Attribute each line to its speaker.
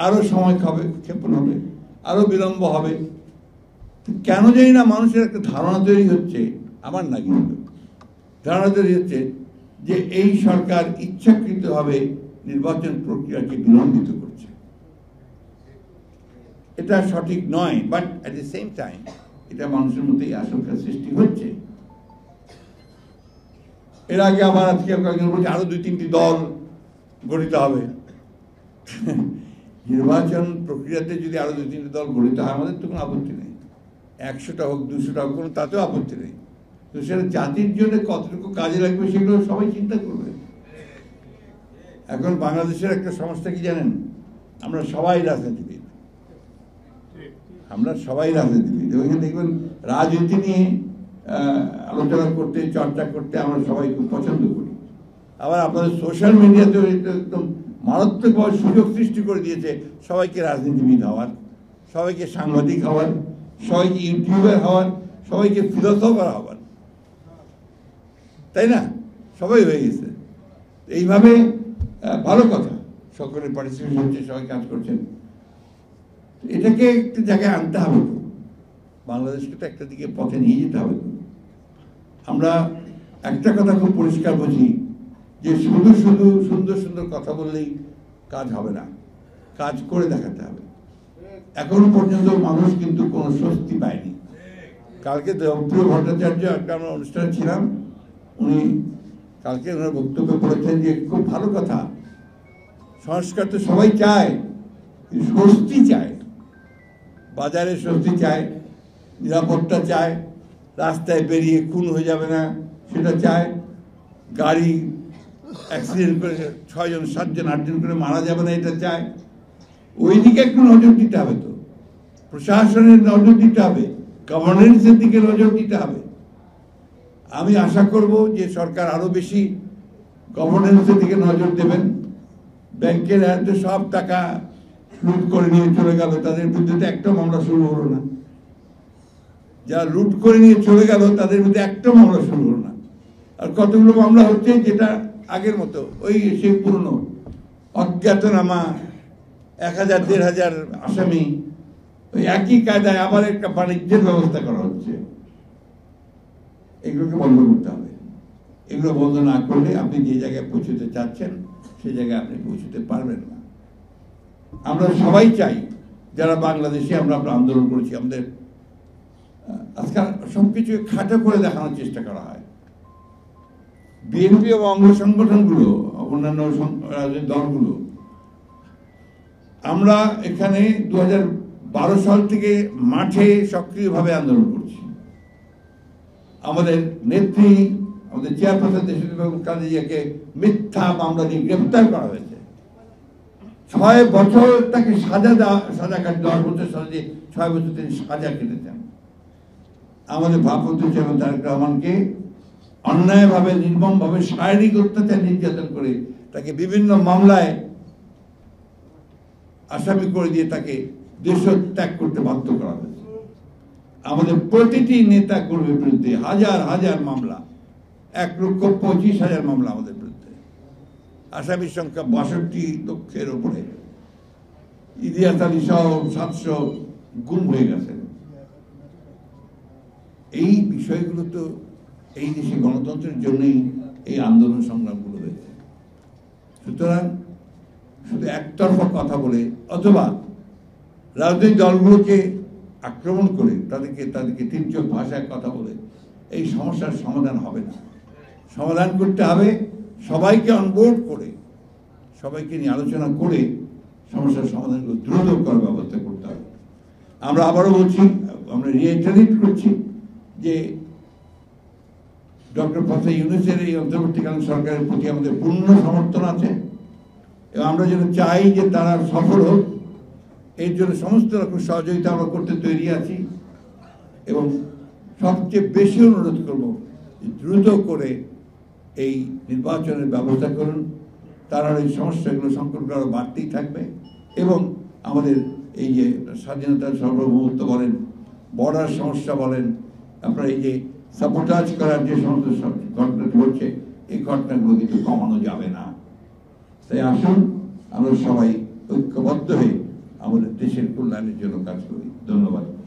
Speaker 1: আরো সময় ক্ষেপণ হবে, আরো বিলম্ব হবে। কেন জানি না মানুষের একটা ধারণা তৈরি হচ্ছে, আমার না কিন্তু ধারণা তৈরি হচ্ছে যে এই সরকার ইচ্ছাকৃতভাবে নির্বাচন প্রক্রিয়াকে বিলম্বিত করছে। এটা সঠিক নয়, but at the same time এটা মানুষের মধ্যে এই আশঙ্কার সৃষ্টি হচ্ছে। এর আগে আবার আজকে কয়েকজন বলছে আরো 2-3টি দল গঠিত হবে। নির্বাচন প্রক্রিয়াতে যদি আরো 2-3টি দল গঠিত হয় আমাদের তো কোনো আপত্তি নেই, 100টা হোক 200টা হোক, কোনো তাতেও আপত্তি নেই। তো সেটা জাতির জন্য কতটুকু কাজে লাগবে সেগুলো সবাই চিন্তা করবে। এখন বাংলাদেশের একটা সমস্যা কি জানেন, আমরা সবাই রাজনীতিবিদ, আমরা সবাই রাজনীতিবিদ। ওইখানে দেখবেন রাজনীতি নিয়ে আলোচনা করতে, চর্চা করতে আমরা সবাই খুব পছন্দ করি। আবার আপনাদের সোশ্যাল মিডিয়াতে একদম মারাত্মকভাবে সুযোগ সৃষ্টি করে দিয়েছে সবাইকে রাজনীতিবিদ হওয়ার, সবাইকে সাংবাদিক হওয়ার, সবাইকে ইউটিউবার হওয়ার, সবাইকে ফিলোসফার হওয়ার, তাই না? সবাই হয়ে গেছে। এইভাবে ভালো কথা, সকলের পার্টিসিপেশন হচ্ছে, সবাই কাজ করছেন। এটাকে একটা জায়গায় আনতে হবে তো, বাংলাদেশকে তো একটা দিকে পথে নিয়ে যেতে হবে তো। আমরা একটা কথা খুব পরিষ্কার বুঝি যে শুধু শুধু সুন্দর সুন্দর কথা বললেই কাজ হবে না, কাজ করে দেখাতে হবে। এখনো পর্যন্ত মানুষ কিন্তু কোনো স্বস্তি পায়নি। কালকে দেবপ্রিয় ভট্টাচার্য একটা আমরা অনুষ্ঠানে ছিলাম, উনি কালকে ওনার বক্তব্য বলেছেন যে খুব ভালো কথা, সংস্কার তো সবাই চায়, স্বস্তি চায়, বাজারে স্বস্তি চায়, নিরাপত্তা চায়, রাস্তায় বেরিয়ে খুন হয়ে যাবে না সেটা চায়, গাড়ি অ্যাক্সিডেন্ট করে 6 জন 7 জন 8 জন করে মারা যাবে না এটা চায়। ওই দিকে একটু নজর দিতে হবে তো, প্রশাসনের নজর দিতে হবে, গভর্নেন্সের দিকে নজর দিতে হবে। আমি আশা করব যে সরকার আরো বেশি গভর্নেন্সের দিকে নজর দেবেন। ব্যাংকের হাতে সব টাকা লুট করে নিয়ে চলে গেল, তাদের বিরুদ্ধে একটা মামলা শুরু হলো না। যারা লুট করে নিয়ে চলে গেল তাদের বিরুদ্ধে একটা মামলা শুরু হলো না। আর কতগুলো মামলা হচ্ছে যেটা আগের মতো ওই সেই পুরনো অজ্ঞাতনামা, 1000-1500 আসামি, ওই একই কায়দায় আবার একটা বাণিজ্যের ব্যবস্থা করা হচ্ছে। এগুলোকে বন্ধ করতে হবে। এগুলো বন্ধ না করলে আপনি যে জায়গায় পৌঁছতে চাচ্ছেন সেই জায়গায় আপনি পৌঁছতে পারবেন না। আমরা সবাই চাই, যারা বাংলাদেশে আমরা আন্দোলন করেছি, আমাদের আজকাল সবকিছু খাটো করে দেখানোর চেষ্টা করা হয়। বিএনপি এবং অঙ্গ সংগঠনগুলো, অন্যান্য রাজনৈতিক দলগুলো, আমরা এখানে 2012 সাল থেকে মাঠে সক্রিয়ভাবে আন্দোলন করছি। আমাদের নেত্রী, আমাদের চেয়ারপারসন দেশনেত্রী বেগম খালেদা জিয়াকে মিথ্যা মামলা দিয়ে গ্রেফতার করা হয়েছে। 6 বছর তাকে সাজা কাটে, 10 বছর সাজা দিয়ে 6 বছর তিনি সাজা কেটেছেন। আমাদের ভারপ্রাপ্ত চেয়ারম্যান তারেক রহমানকে অন্যায়ভাবে, নির্মমভাবে শারীরিক অত্যাচার, নির্যাতন করে তাকে বিভিন্ন মামলায় আসামি করে দিয়ে তাকে দেশ ত্যাগ করতে বাধ্য করা হয়েছে। আমাদের প্রতিটি নেতা কর্মীর বিরুদ্ধে হাজার হাজার মামলা, 1,25,000 মামলা আমাদের বিরুদ্ধে, আসামির সংখ্যা 62 লক্ষের উপরে। ইলিয়াস আলী সহ 700 গুম হয়ে গেছেন। এই বিষয়গুলো তো এই দেশে গণতন্ত্রের জন্যই এই আন্দোলন সংগ্রামগুলো হয়েছে। সুতরাং শুধু একতরফা কথা বলে অথবা রাজনৈতিক দলগুলোকে আক্রমণ করে তাদেরকে তির্যক ভাষায় কথা বলে এই সমস্যার সমাধান হবে না। সমাধান করতে হবে সবাইকে অনবোর্ড করে, সবাইকে নিয়ে আলোচনা করে সমস্যার সমাধানগুলো দ্রুত করার ব্যবস্থা করতে হবে। আমরা আবারও বলছি, আমরা রিইটারেট করছি যে ডক্টর প্রফেসর ইউনূসের এই অন্তর্বর্তীকালীন সরকারের প্রতি আমাদের পূর্ণ সমর্থন আছে এবং আমরা যেন চাই যে তারা সফল হোক, এর জন্য সমস্ত রকম সহযোগিতা আমরা করতে তৈরি আছি। এবং সবচেয়ে বেশি অনুরোধ করব দ্রুত করে এই নির্বাচনের ব্যবস্থা করুন, তারা এই সমস্যাগুলো, সংকটগুলো আরও বাড়তেই থাকবে এবং আমাদের এই যে স্বাধীনতার সার্বভৌমত্ব বলেন, বর্ডার সমস্যা বলেন, আপনারা এই যে সাবোটাজ করার যে সমস্ত ঘটনা ঘটছে, এই ঘটনাগুলো কিন্তু কমানো যাবে না। তাই আসুন আমরা সবাই ঐক্যবদ্ধ হয়ে দেশের কল্যাণের জন্য কাজ করি। ধন্যবাদ।